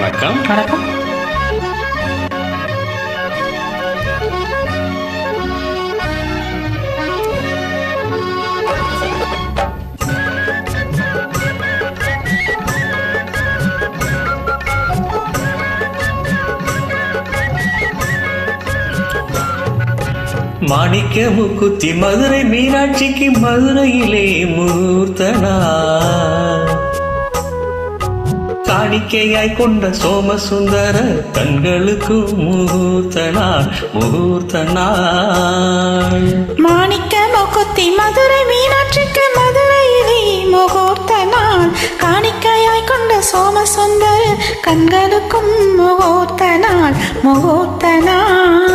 வணக்கம். வணக்கம். மாணிக்க முக்குத்தி மதுரை மீனாட்சிக்கு மதுரையிலே முகூர்த்தனா காணிக்கையாய் கொண்ட சோமசுந்தர கண்களுக்கு முகூர்த்தனாள் முகூர்த்தனாள். மாணிக்க முக்குத்தி மதுரை மீனாட்சிக்கு மதுரையிலே முகூர்த்தனாள் காணிக்கையாய் கொண்ட சோமசுந்தர கண்களுக்கும் முகூர்த்தனாள் முகூர்த்தனாள்.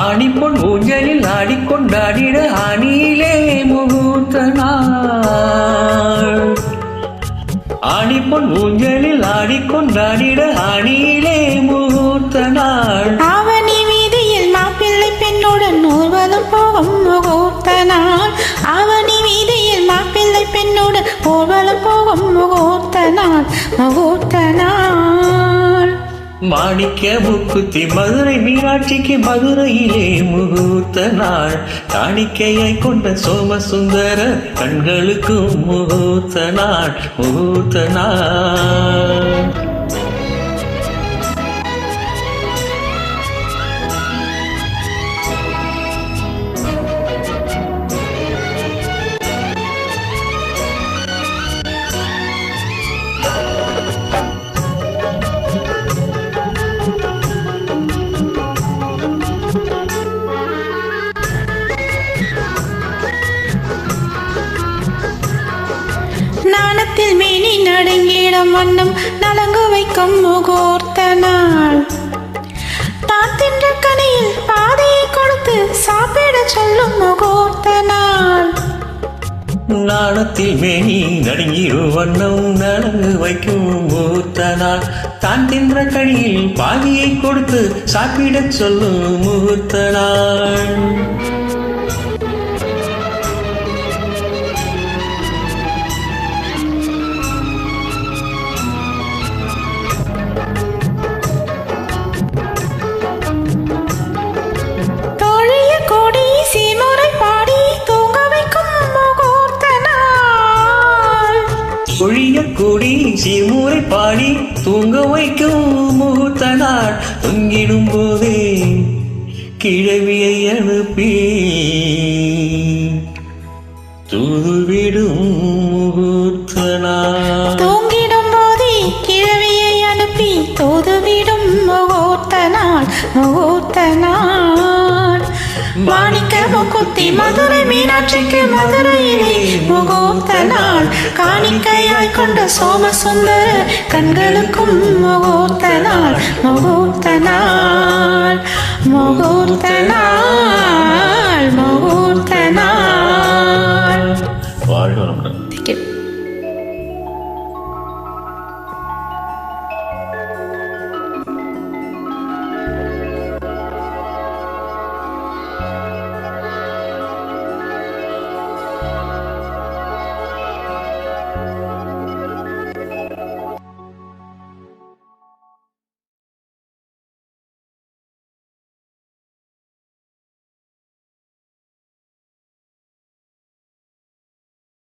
ஆணிப்பொன் ஊஞ்சலில் ஆடிக்கொண்டாடிட ஆணியிலே முகூர்த்தனாள். ஆணிப்பொன் ஊஞ்சலில் ஆடிக்கொண்டாடிட ஆணியிலே முகூர்த்தனாள். ஆவணி வீதியில் மாப்பிள்ளை பெண்ணுடன் ஊர்வலம் போகும் முகூர்த்தனாள். ஆவணி வீதியில் மாப்பிள்ளை பெண்ணுடன் ஊர்வலம் போகும் முகூர்த்தனாள் முகூர்த்தனாள். மாணிக்க முக்குத்தி மதுரை மீனாட்சிக்கு மதுரையிலே முகூர்த்த நாள் காணிக்கையாய் கொண்ட சோமசுந்தர கண்களுக்கு முகூர்த்த நாள் முகூர்த்த நாள். நாணத்தில் மேனி நடுங்கிடம் வண்ணம் நலங்கு வைக்கும் முகூர்த்த நாள். தான் தின்ற கனியில் பாதையை கொடுத்து சாப்பிட சொல்லும் முகூர்த்த நாள். நாணத்தில் மேனி நடுங்கிடும் வண்ணம் நலங்கு வைக்கும் முகூர்த்த நாள். தான் தின்ற கனியில் பாதியை கொடுத்து சாப்பிட சொல்லும் முகூர்த்த நாள். ஒழிய கூடி சீமுறை பாடி தூங்க வைக்கும் முகூர்த்த நாள். தொங்கிடும் போதே கிழவியை அனுப்பி தூதுவிடும் முகூர்த்த நாள். தூங்கிடும் போதே கிழவியை அனுப்பி தூதுவிடும் முகூர்த்த நாள் முகூர்த்த நாள். மாணிக்க முக்குத்தி மதுரை மீனாட்சிக்கு மதுரையிலே முகூர்த்த நாள் காணிக்கையாய் கொண்ட சோமசுந்தர கண்களுக்கும் முகூர்த்த நாள் முகூர்த்த நாள் முகூர்த்த நாள்.